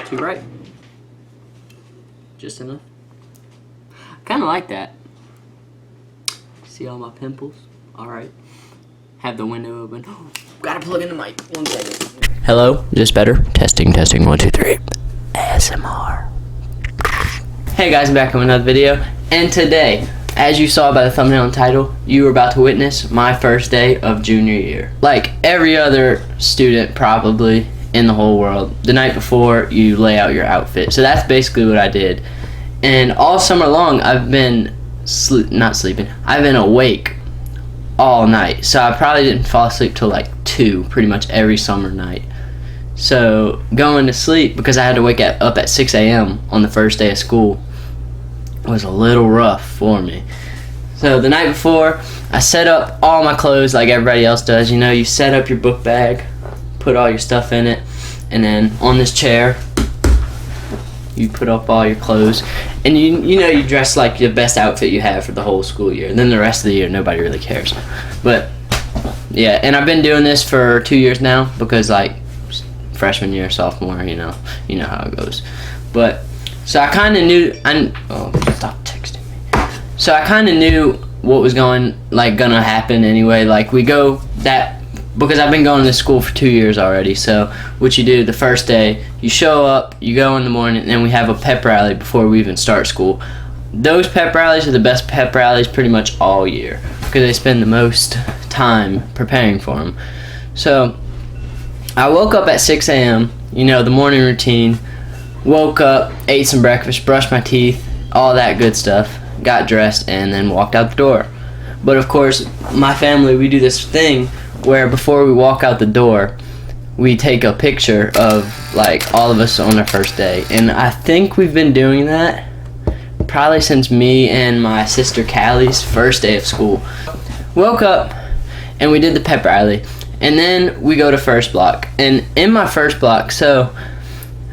Too bright? Just enough? I kind of like that. See all my pimples? Alright. Have the window open. Gotta plug in the mic. 1 second. Hello? Is this better? Testing, 1, 2, 3. ASMR. Hey guys, I'm back with another video. And today, as you saw by the thumbnail and title, you are about to witness my first day of junior year. Like every other student probably in the whole world, the night before you lay out your outfit. So that's basically what I did. And all summer long I've been I've been awake all night. So I probably didn't fall asleep till like 2 pretty much every summer night. So going to sleep, because I had to wake up at 6 a.m. on the first day of school, was a little rough for me. So the night before, I set up all my clothes like everybody else does. You know, you set up your book bag, put all your stuff in it, and then on this chair you put up all your clothes, and you know, you dress like the best outfit you have for the whole school year, and then the rest of the year nobody really cares. But yeah, and I've been doing this for 2 years now, because like freshman year, sophomore, you know how it goes. But so I kind of knew stop texting me. So I kind of knew what was gonna happen anyway. Like we go that, because I've been going to school for 2 years already. So what you do the first day, you show up, you go in the morning, and then we have a pep rally before we even start school. Those pep rallies are the best pep rallies pretty much all year, because they spend the most time preparing for them. So I woke up at 6 a.m., you know, the morning routine. Woke up, ate some breakfast, brushed my teeth, all that good stuff, got dressed, and then walked out the door. But of course, my family, we do this thing where before we walk out the door, we take a picture of like all of us on our first day. And I think we've been doing that probably since me and my sister Callie's first day of school. Woke up and we did the pep rally, and then we go to first block. And in my first block, so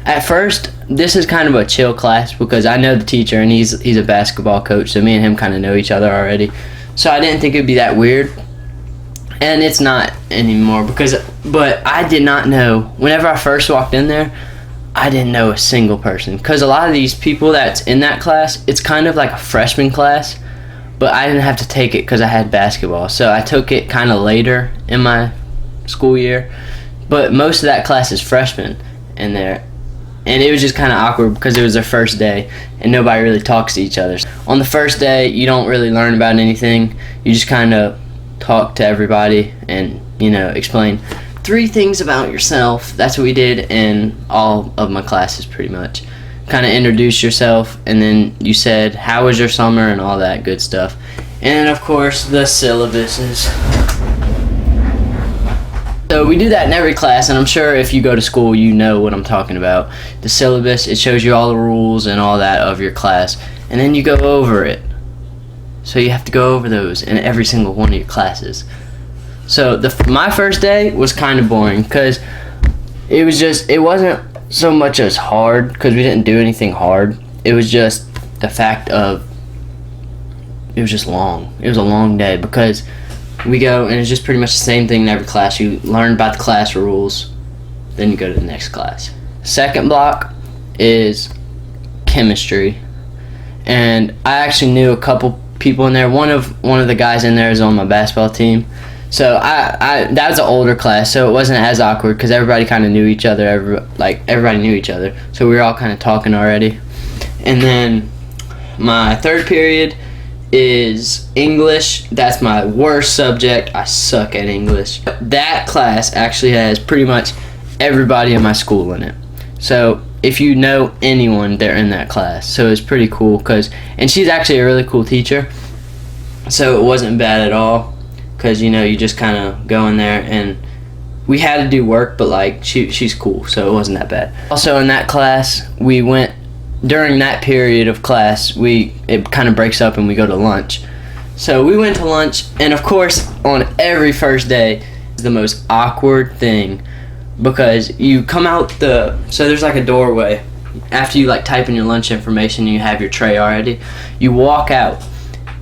at first, this is kind of a chill class because I know the teacher and he's a basketball coach, so me and him kind of know each other already. So I didn't think it would be that weird, and it's not anymore but I did not know, whenever I first walked in there, I didn't know a single person, because a lot of these people that's in that class, it's kind of like a freshman class, but I didn't have to take it because I had basketball, so I took it kind of later in my school year. But most of that class is freshmen in there. And it was just kind of awkward because it was their first day and nobody really talks to each other. On the first day, you don't really learn about anything. You just kind of talk to everybody and, you know, explain 3 things about yourself. That's what we did in all of my classes pretty much. Kind of introduce yourself, and then you said, how was your summer, and all that good stuff. And of course, the syllabuses. So we do that in every class, and I'm sure if you go to school, you know what I'm talking about. The syllabus, it shows you all the rules and all that of your class, and then you go over it. So you have to go over those in every single one of your classes. So my first day was kind of boring, because it wasn't so much as hard, because we didn't do anything hard. It was just the fact of, it was just long. It was a long day, because we go, and it's just pretty much the same thing in every class. You learn about the class rules, then you go to the next class. Second block is chemistry, and I actually knew a couple people in there. One of the guys in there is on my basketball team. So that was an older class, so it wasn't as awkward because everybody kind of knew each other. Everybody knew each other, so we were all kind of talking already. And then my third period is English. That's my worst subject. I suck at English. That class actually has pretty much everybody in my school in it. So if you know anyone, they're in that class. So it's pretty cool, and she's actually a really cool teacher. So it wasn't bad at all, because you know, you just kind of go in there, and we had to do work, but like she's cool, so it wasn't that bad. Also in that class, we went, during that period of class, it kind of breaks up and we go to lunch. So we went to lunch, and of course, on every first day, it's the most awkward thing, because you come out so there's like a doorway. After you like type in your lunch information and you have your tray already, you walk out,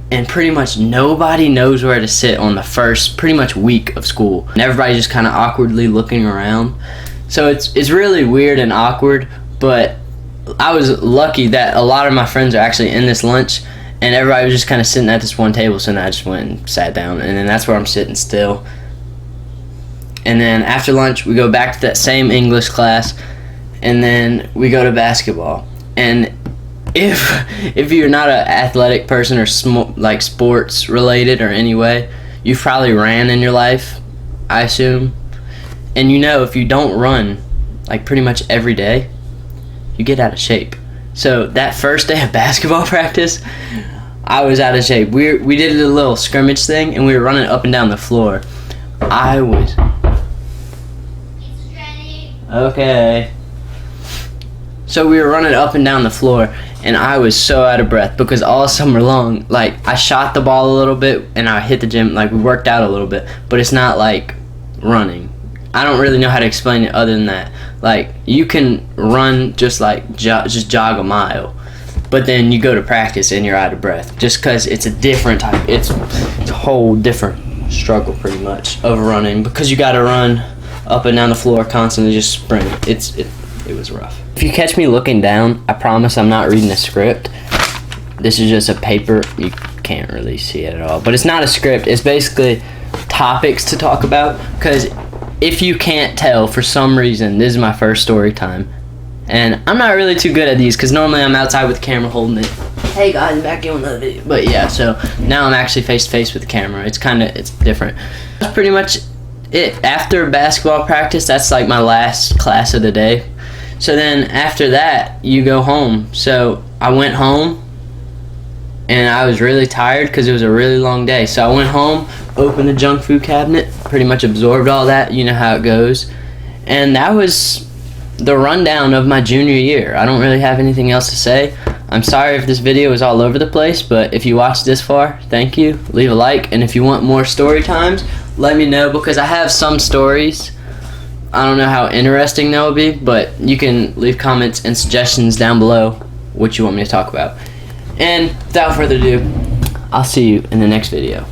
and pretty much nobody knows where to sit on the first pretty much week of school. And everybody's just kind of awkwardly looking around. So it's really weird and awkward. But I was lucky that a lot of my friends are actually in this lunch, and everybody was just kind of sitting at this one table, so then I just went and sat down, and then that's where I'm sitting still. And then after lunch, we go back to that same English class, and then we go to basketball. And if you're not an athletic person or like sports related or any way, you've probably ran in your life, I assume. And you know, if you don't run like pretty much every day, you get out of shape. So that first day of basketball practice, I was out of shape. We did a little scrimmage thing, and we were running up and down the floor. I was... Okay. So we were running up and down the floor, and I was so out of breath because all summer long, like, I shot the ball a little bit, and I hit the gym, like, we worked out a little bit, but it's not like running. I don't really know how to explain it other than that. Like, you can run just like just jog a mile, but then you go to practice and you're out of breath just because it's a different type. It's a whole different struggle pretty much of running because you got to run up and down the floor constantly, just sprint. It was rough. If you catch me looking down, I promise I'm not reading a script. This is just a paper. You can't really see it at all, but it's not a script. It's basically topics to talk about, because if you can't tell, for some reason, this is my first story time. And I'm not really too good at these, because normally I'm outside with the camera holding it. Hey guys, I'm back in with another video. But yeah, so now I'm actually face to face with the camera. It's different. That's pretty much it. After basketball practice, that's like my last class of the day. So then after that, you go home. So I went home, and I was really tired because it was a really long day. So I went home, opened the junk food cabinet, pretty much absorbed all that. You know how it goes. And that was the rundown of my junior year. I don't really have anything else to say. I'm sorry if this video is all over the place, but if you watched this far, thank you. Leave a like, and if you want more story times, let me know, because I have some stories. I don't know how interesting they'll be, but you can leave comments and suggestions down below what you want me to talk about. And without further ado, I'll see you in the next video.